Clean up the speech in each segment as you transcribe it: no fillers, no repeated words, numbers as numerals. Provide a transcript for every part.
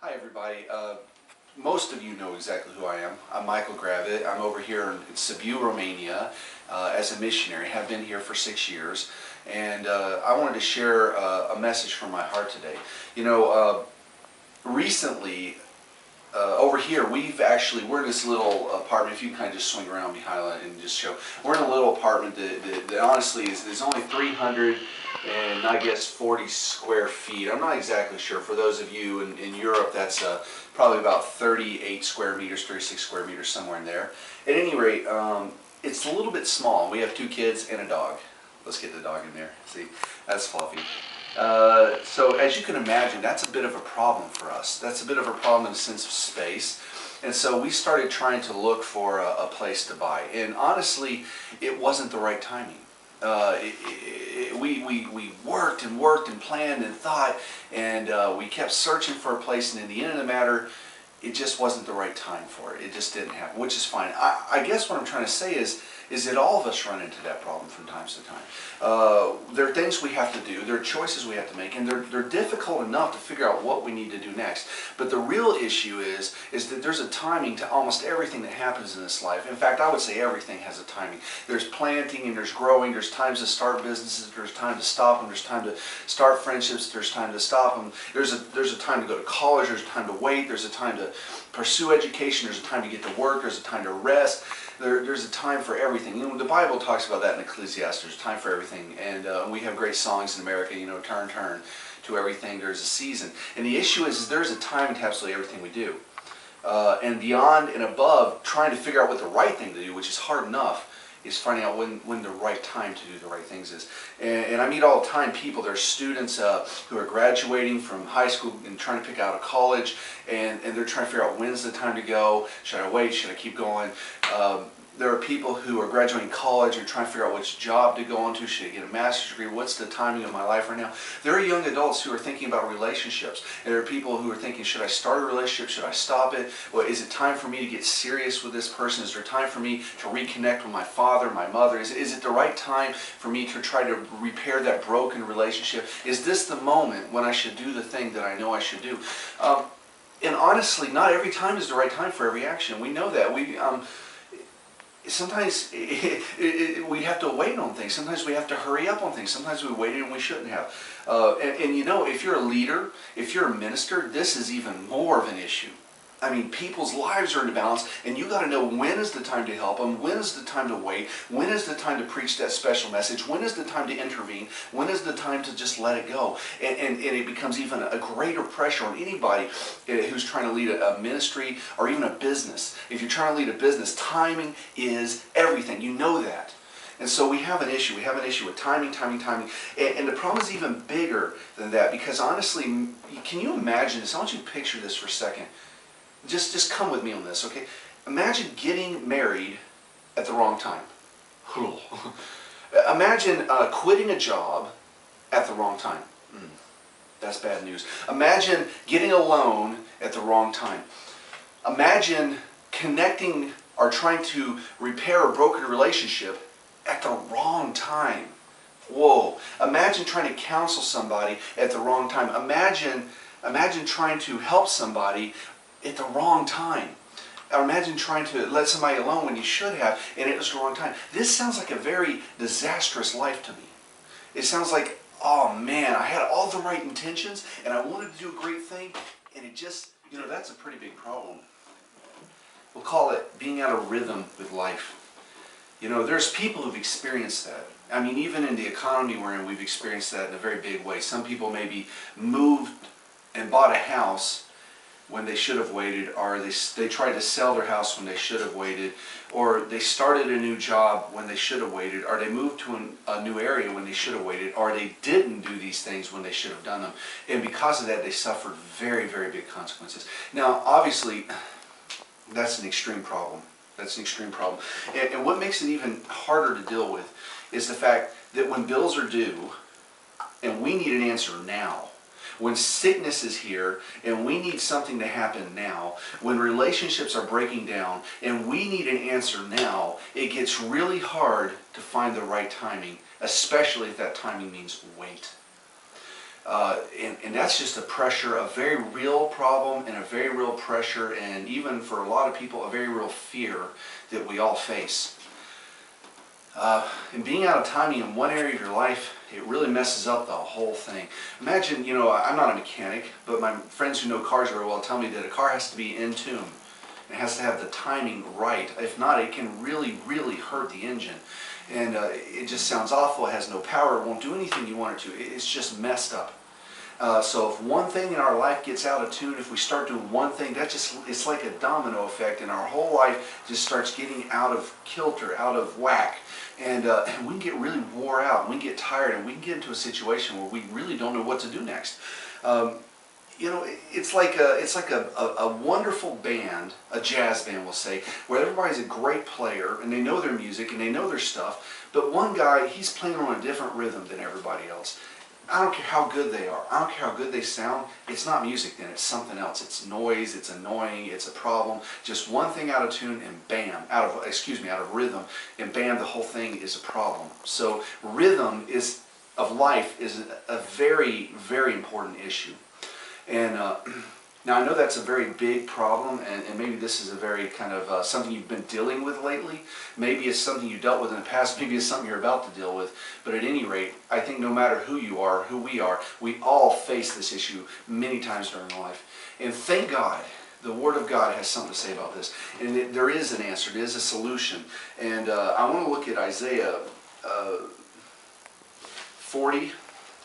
Hi everybody. Most of you know exactly who I am. I'm Michael Gravitt. I'm over here in Sibiu, Romania as a missionary. Have been here for 6 years, and I wanted to share a message from my heart today. Recently over here we're in this little apartment. If you can kind of just swing around behind and just show, we're in a little apartment that honestly is only 300 and I guess 40 square feet. I'm not exactly sure. For those of you in Europe, that's probably about 38 square meters, 36 square meters, somewhere in there. At any rate, it's a little bit small. We have 2 kids and a dog. Let's get the dog in there. See, that's Fluffy. So as you can imagine, that's a bit of a problem for us. That's a bit of a problem in the sense of space. And so we started trying to look for a place to buy. And honestly, it wasn't the right timing. We worked and planned and thought, and we kept searching for a place, and in the end of the matter, it just wasn't the right time for it. It just didn't happen, which is fine. I guess what I'm trying to say is that all of us run into that problem from time to time. There are things we have to do, there are choices we have to make, and they're difficult enough to figure out what we need to do next. But the real issue is that there's a timing to almost everything that happens in this life. In fact, I would say everything has a timing. There's planting and there's growing, there's times to start businesses, there's time to stop them, there's time to start friendships, there's time to stop them, there's a time to go to college, there's a time to wait, there's a time to pursue education, there's a time to get to work, there's a time to rest. There's a time for everything. You know, the Bible talks about that in Ecclesiastes. There's time for everything, and we have great songs in America. You know, turn to everything. There's a season, and the issue is there's a time to absolutely everything we do, and beyond and above, trying to figure out what the right thing to do, which is hard enough, is finding out when the right time to do the right things is. And I meet all the time people, there are students who are graduating from high school and trying to pick out a college, and they're trying to figure out when's the time to go, should I wait, should I keep going. There are people who are graduating college and trying to figure out which job to go on to. Should I get a master's degree? What's the timing of my life right now? There are young adults who are thinking about relationships. And there are people who are thinking, should I start a relationship? Should I stop it? Well, is it time for me to get serious with this person? Is there time for me to reconnect with my father, my mother? Is it the right time for me to try to repair that broken relationship? Is this the moment when I should do the thing that I know I should do? And honestly, not every time is the right time for every action. We know that. Sometimes we have to wait on things. Sometimes we have to hurry up on things. Sometimes we waited and we shouldn't have. And you know, if you're a leader, if you're a minister, this is even more of an issue. I mean, people's lives are in balance, and you got to know when is the time to help them, when is the time to wait, when is the time to preach that special message, when is the time to intervene, when is the time to just let it go. And it becomes even a greater pressure on anybody who's trying to lead a ministry or even a business. If you're trying to lead a business, timing is everything. You know that. And so we have an issue. We have an issue with timing. And the problem is even bigger than that, because honestly, can you imagine this? I want you to picture this for a second. Just come with me on this, okay? Imagine getting married at the wrong time. Imagine quitting a job at the wrong time. That's bad news. Imagine getting a loan at the wrong time. Imagine connecting or trying to repair a broken relationship at the wrong time. Whoa. Imagine trying to counsel somebody at the wrong time. Imagine trying to help somebody at the wrong time. Or imagine trying to let somebody alone when you should have, and it was the wrong time. This sounds like a very disastrous life to me. It sounds like, oh man, I had all the right intentions, and I wanted to do a great thing, and it just, you know, that's a pretty big problem. We'll call it being out of rhythm with life. You know, there's people who've experienced that. I mean, even in the economy we're in, we've experienced that in a very big way. Some people maybe moved and bought a house when they should have waited, or they tried to sell their house when they should have waited, or they started a new job when they should have waited, or they moved to a new area when they should have waited, or they didn't do these things when they should have done them. And because of that, they suffered very, very big consequences. Now, obviously, that's an extreme problem. That's an extreme problem. And what makes it even harder to deal with is the fact that when bills are due, and we need an answer now, when sickness is here and we need something to happen now, when relationships are breaking down and we need an answer now, it gets really hard to find the right timing, especially if that timing means wait. And that's just a pressure, a very real problem and a very real pressure, and even for a lot of people, a very real fear that we all face. And being out of timing in one area of your life, it really messes up the whole thing. Imagine, I'm not a mechanic, but my friends who know cars very well tell me that a car has to be in tune. It has to have the timing right. If not, it can really, really hurt the engine. And it just sounds awful. It has no power. It won't do anything you want it to. It's just messed up. So if one thing in our life gets out of tune, if we start doing one thing, it's like a domino effect, and our whole life just starts getting out of kilter, out of whack. And we can get really wore out, and we can get tired, and we can get into a situation where we really don't know what to do next. It's like a wonderful band, a jazz band we'll say, where everybody's a great player, and they know their music, and they know their stuff, but one guy, he's playing on a different rhythm than everybody else. I don't care how good they are. I don't care how good they sound. It's not music then. It's something else. It's noise. It's annoying. It's a problem. Just one thing out of tune and bam, out of rhythm, and bam, the whole thing is a problem. So rhythm of life is a very, very important issue. And now I know that's a very big problem, and maybe this is a very kind of something you've been dealing with lately. Maybe it's something you dealt with in the past. Maybe it's something you're about to deal with. But at any rate, I think no matter who you are, who we are, we all face this issue many times during life. And thank God, the Word of God has something to say about this. And there is an answer. There is a solution. And I want to look at Isaiah 40,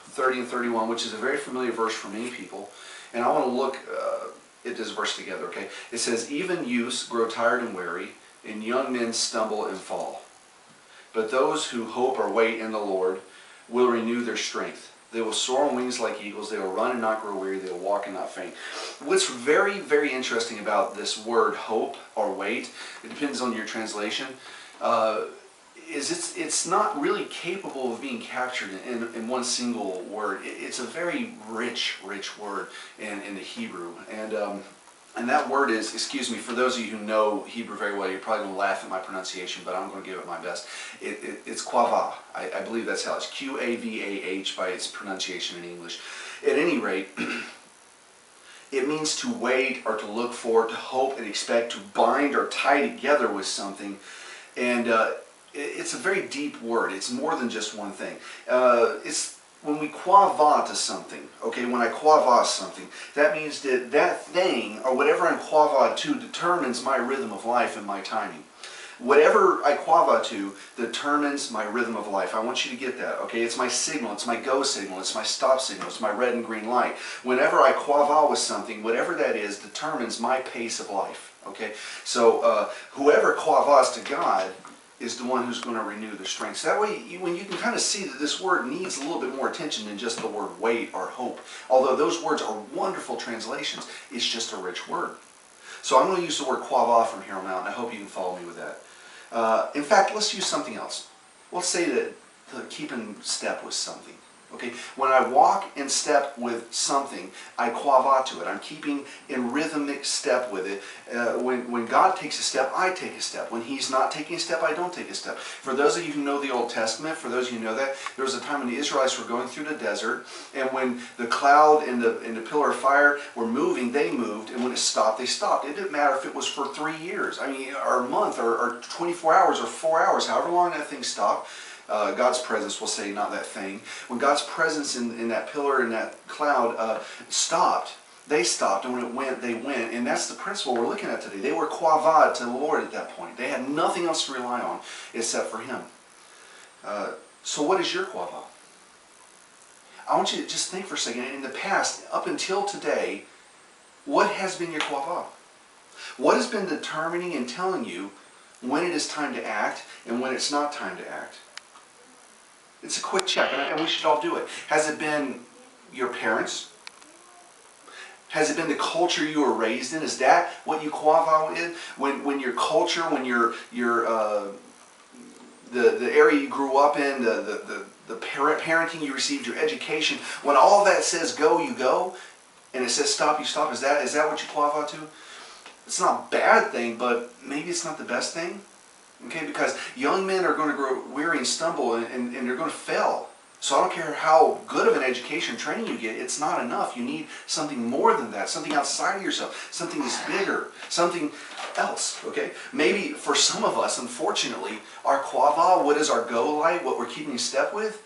30, and 31, which is a very familiar verse for many people. And I want to look at this verse together, okay? It says, "Even youths grow tired and weary, and young men stumble and fall. But those who hope or wait in the Lord will renew their strength. They will soar on wings like eagles. They will run and not grow weary. They will walk and not faint." What's very, very interesting about this word hope or wait, it depends on your translation, is it's not really capable of being captured in one single word. It's a very rich word in the Hebrew. And that word is, excuse me, for those of you who know Hebrew very well, you're probably going to laugh at my pronunciation, but I'm going to give it my best. It's quavah. I believe that's how it's Qavah by its pronunciation in English. At any rate, it means to wait or to look for, to hope and expect, to bind or tie together with something. And it's a very deep word. It's more than just one thing. It's when we quava to something, okay, when I quava something, that means that that thing, or whatever I'm quava to, determines my rhythm of life and my timing. Whatever I quava to determines my rhythm of life. I want you to get that, okay? It's my signal, it's my go signal, it's my stop signal, it's my red and green light. Whenever I quava with something, whatever that is, determines my pace of life, okay? So whoever quavas to God is the one who's going to renew their strength. So that way, when you can kind of see that this word needs a little bit more attention than just the word wait or hope. Although those words are wonderful translations, it's just a rich word. So I'm going to use the word quava from here on out, and I hope you can follow me with that. In fact, let's use something else. Let's say that to keep in step with something. Okay, when I walk in step with something, I quava to it. I'm keeping in rhythmic step with it. When God takes a step, I take a step. When He's not taking a step, I don't take a step. For those of you who know the Old Testament, for those of you who know that, there was a time when the Israelites were going through the desert, and when the cloud and the pillar of fire were moving, they moved, and when it stopped, they stopped. It didn't matter if it was for 3 years, or a month, or 24 hours, or 4 hours, however long that thing stopped. God's presence, we'll say, not that thing. When God's presence in that pillar and that cloud stopped, they stopped, and when it went, they went. And that's the principle we're looking at today. They were quavad to the Lord at that point. They had nothing else to rely on except for Him. So what is your quava? I want you to just think for a second. In the past, up until today, what has been your quava? What has been determining and telling you when it is time to act and when it's not time to act? It's a quick check, and we should all do it. Has it been your parents? Has it been the culture you were raised in? Is that what you quava in? When your culture, when the area you grew up in, the parenting you received, your education, when all that says go, you go, and it says stop, you stop, is that what you quava to? It's not a bad thing, but maybe it's not the best thing. Okay, because young men are going to grow weary and stumble, and they're going to fail. So I don't care how good of an education training you get, it's not enough. You need something more than that, something outside of yourself, something that's bigger, something else, okay? Maybe for some of us, unfortunately, our quava, what is our go light, what we're keeping in step with,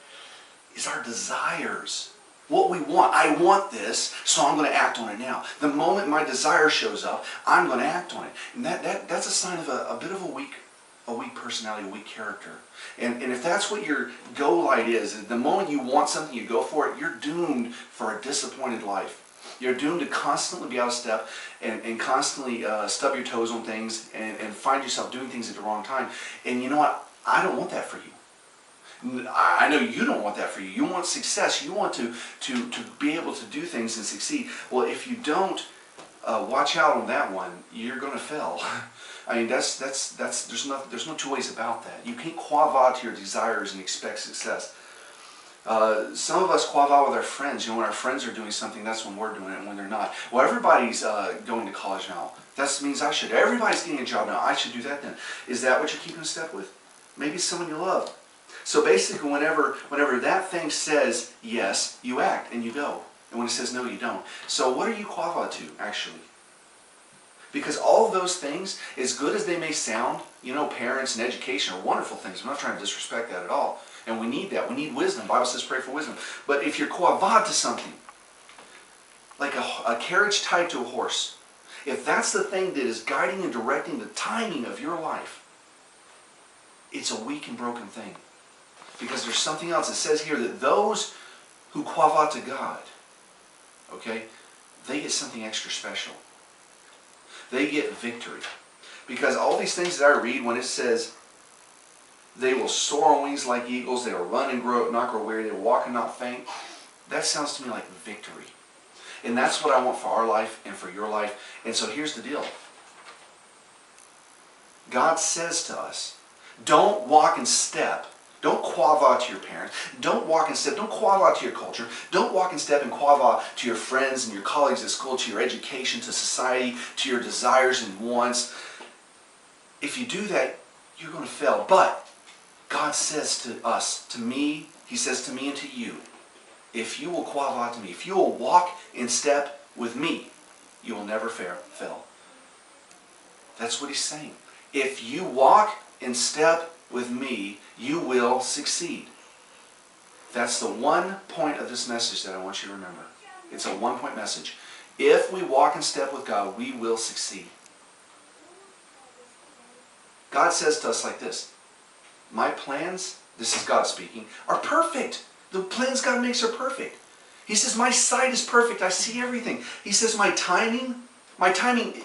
is our desires. What we want. I want this, so I'm going to act on it now. The moment my desire shows up, I'm going to act on it. And that's a sign of a bit of a weak personality, a weak character. And if that's what your go light is, the moment you want something, you go for it, you're doomed for a disappointed life. You're doomed to constantly be out of step and constantly stub your toes on things and find yourself doing things at the wrong time. And you know what? I don't want that for you. I know you don't want that for you. You want success. You want to be able to do things and succeed. Well, if you don't watch out on that one, you're going to fail. I mean, there's no two ways about that. You can't quava to your desires and expect success. Some of us quava with our friends. You know, when our friends are doing something, that's when we're doing it, and when they're not. Well, everybody's going to college now. That means I should. Everybody's getting a job now. I should do that then. Is that what you're keeping in step with? Maybe it's someone you love. So basically, whenever that thing says yes, you act and you go. And when it says no, you don't. So what are you quava to, actually? Because all of those things, as good as they may sound, you know, parents and education are wonderful things. I'm not trying to disrespect that at all. And we need that. We need wisdom. The Bible says pray for wisdom. But if you're quava to something, like a carriage tied to a horse, if that's the thing that is guiding and directing the timing of your life, it's a weak and broken thing. Because there's something else. It says here that those who quava to God, okay, they get something extra special. They get victory. Because all these things that I read, when it says they will soar on wings like eagles, they will run and not grow weary, they will walk and not faint, that sounds to me like victory. And that's what I want for our life and for your life. And so here's the deal. God says to us, don't walk in step. Don't quava to your parents. Don't walk in step. Don't quava to your culture. Don't walk in step and quava to your friends and your colleagues at school, to your education, to society, to your desires and wants. If you do that, you're going to fail. But God says to us, to me, He says to me and to you, if you will quava to me, if you will walk in step with me, you will never fail. That's what He's saying. If you walk in step with me, you will succeed. That's the one point of this message that I want you to remember. It's a one-point message. If we walk in step with God, we will succeed. God says to us like this, my plans, this is God speaking, are perfect. The plans God makes are perfect. He says, my sight is perfect. I see everything. He says, my timing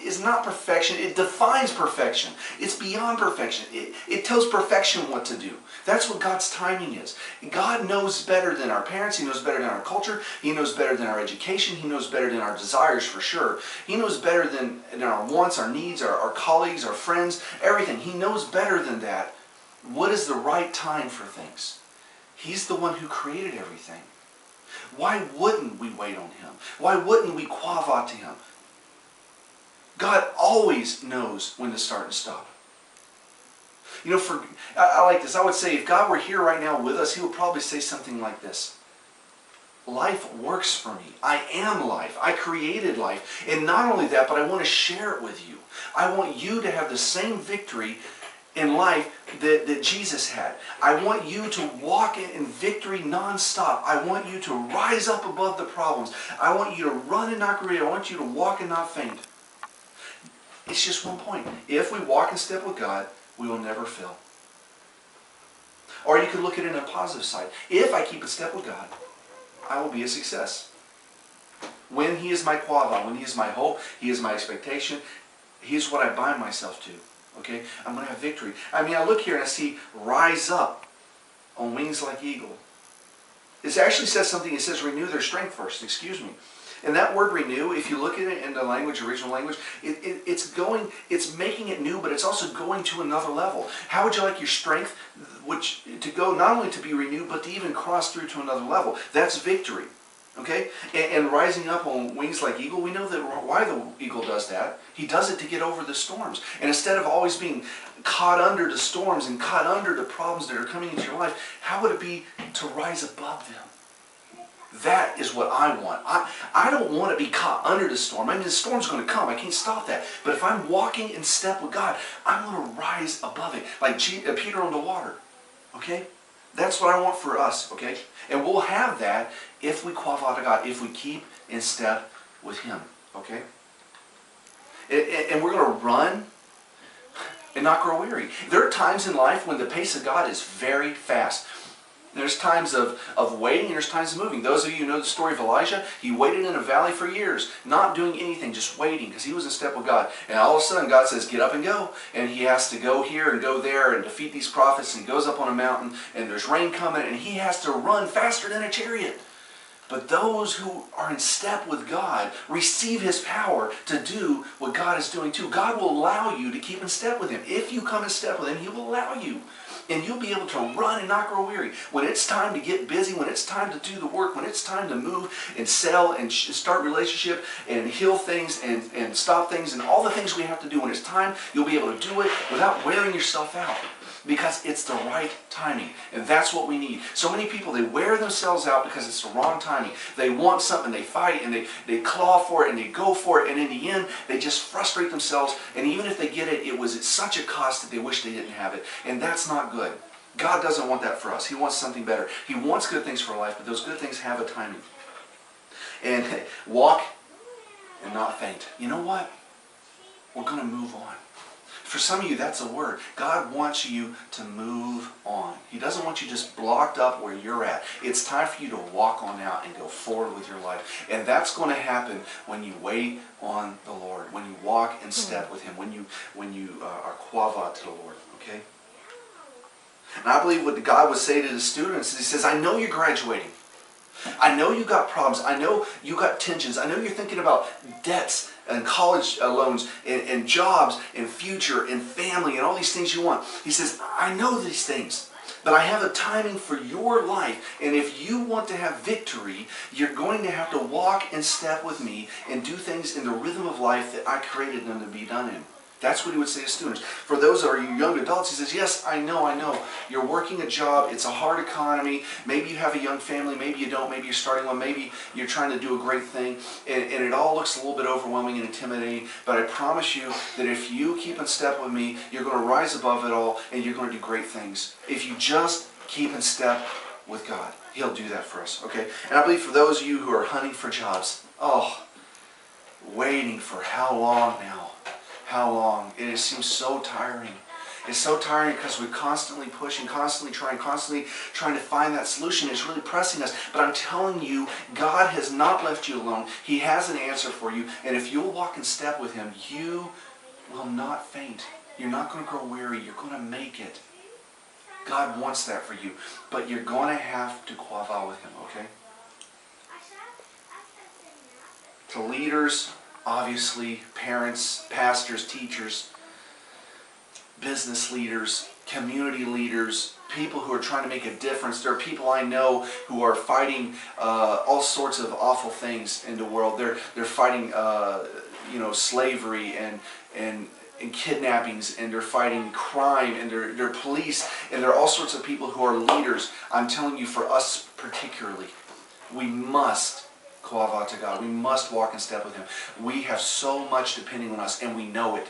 is not perfection. It defines perfection. It's beyond perfection. It tells perfection what to do. That's what God's timing is. God knows better than our parents. He knows better than our culture. He knows better than our education. He knows better than our desires for sure. He knows better than our wants, our needs, our colleagues, our friends, everything. He knows better than that. What is the right time for things? He's the one who created everything. Why wouldn't we wait on Him? Why wouldn't we quava to Him? God always knows when to start and stop. You know, I like this. I would say if God were here right now with us, He would probably say something like this. Life works for me. I am life. I created life. And not only that, but I want to share it with you. I want you to have the same victory in life that Jesus had. I want you to walk in victory nonstop. I want you to rise up above the problems. I want you to run and not grow weary. I want you to walk and not faint. It's just one point. If we walk in step with God, we will never fail. Or you could look at it in a positive side. If I keep in step with God, I will be a success. When He is my quava, when He is my hope, He is my expectation, He is what I bind myself to. Okay? I'm going to have victory. I mean, I look here and I see rise up on wings like eagle. It actually says something. It says renew their strength first. Excuse me. And that word renew, if you look at it in the language, original language, it's making it new, but it's also going to another level. How would you like your strength to go not only to be renewed, but to even cross through to another level? That's victory. Okay? And rising up on wings like eagle, we know that why the eagle does that. He does it to get over the storms. And instead of always being caught under the storms and caught under the problems that are coming into your life, how would it be to rise above them? That is what I want. I don't want to be caught under the storm. I mean, the storm's going to come. I can't stop that. But if I'm walking in step with God, I'm going to rise above it. Like Peter on the water. Okay? That's what I want for us. Okay? And we'll have that if we qualify to God, if we keep in step with Him. Okay? And we're going to run and not grow weary. There are times in life when the pace of God is very fast. There's times of waiting and there's times of moving. Those of you who know the story of Elijah, he waited in a valley for years, not doing anything, just waiting because he was in step with God. And all of a sudden God says, get up and go. And he has to go here and go there and defeat these prophets. And he goes up on a mountain and there's rain coming and he has to run faster than a chariot. But those who are in step with God receive His power to do what God is doing too. God will allow you to keep in step with Him. If you come in step with Him, He will allow you. And you'll be able to run and not grow weary. When it's time to get busy, when it's time to do the work, when it's time to move and sell and start relationship and heal things and stop things and all the things we have to do, when it's time, you'll be able to do it without wearing yourself out. Because it's the right timing. And that's what we need. So many people, they wear themselves out because it's the wrong timing. They want something, they fight, and they claw for it, and they go for it, and in the end, they just frustrate themselves. And even if they get it, it was at such a cost that they wish they didn't have it. And that's not good. God doesn't want that for us. He wants something better. He wants good things for life, but those good things have a timing. And walk and not faint. You know what? We're going to move on. For some of you, that's a word. God wants you to move on. He doesn't want you just blocked up where you're at. It's time for you to walk on out and go forward with your life. And that's going to happen when you wait on the Lord, when you walk in step with Him, when you are quava to the Lord. Okay? And I believe what God would say to the students is He says, I know you're graduating. I know you got problems. I know you got tensions. I know you're thinking about debts and college loans and jobs and future and family and all these things you want. He says, I know these things, but I have a timing for your life. And if you want to have victory, you're going to have to walk in step with me and do things in the rhythm of life that I created them to be done in. That's what he would say to students. For those that are young adults, he says, yes, I know. You're working a job. It's a hard economy. Maybe you have a young family. Maybe you don't. Maybe you're starting one. Maybe you're trying to do a great thing. And it all looks a little bit overwhelming and intimidating. But I promise you that if you keep in step with me, you're going to rise above it all and you're going to do great things. If you just keep in step with God, He'll do that for us. Okay? And I believe for those of you who are hunting for jobs, waiting for how long now? How long? It seems so tiring. It's so tiring because we're constantly pushing, constantly trying to find that solution. It's really pressing us. But I'm telling you, God has not left you alone. He has an answer for you. And if you'll walk in step with Him, you will not faint. You're not going to grow weary. You're going to make it. God wants that for you. But you're going to have to quava with Him, okay? To leaders, obviously, parents, pastors, teachers, business leaders, community leaders, people who are trying to make a difference. There are people I know who are fighting all sorts of awful things in the world. They're fighting, slavery and kidnappings, and they're fighting crime, and they're police, and there are all sorts of people who are leaders. I'm telling you, for us particularly, we must quava to God. We must walk in step with Him. We have so much depending on us, and we know it.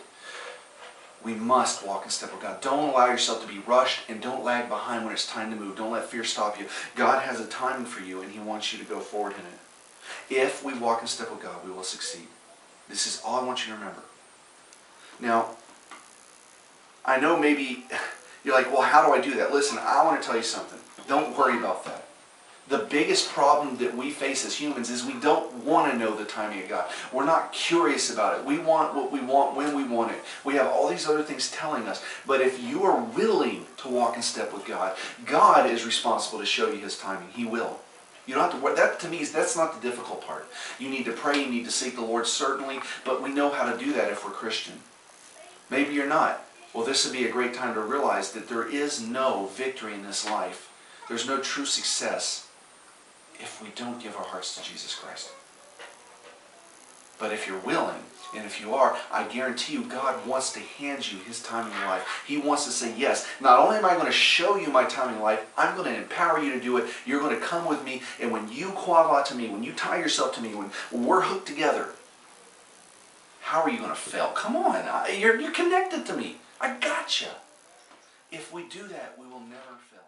We must walk in step with God. Don't allow yourself to be rushed, and don't lag behind when it's time to move. Don't let fear stop you. God has a timing for you, and He wants you to go forward in it. If we walk in step with God, we will succeed. This is all I want you to remember. Now, I know maybe you're like, well, how do I do that? Listen, I want to tell you something. Don't worry about that. The biggest problem that we face as humans is we don't want to know the timing of God. We're not curious about it. We want what we want when we want it. We have all these other things telling us. But if you are willing to walk in step with God, God is responsible to show you His timing. He will. You don't have to worry. That, to me, that's not the difficult part. You need to pray. You need to seek the Lord, certainly. But we know how to do that if we're Christian. Maybe you're not. Well, this would be a great time to realize that there is no victory in this life. There's no true success if we don't give our hearts to Jesus Christ. But if you're willing And if you are, I guarantee you God wants to hand you His timing in life. He wants to say, yes, not only am I going to show you my timing in life, I'm going to empower you to do it. You're going to come with me, and when you quava to me, when you tie yourself to me, when we're hooked together, how are you going to fail? Come on, you're connected to me. I gotcha. If we do that, we will never fail.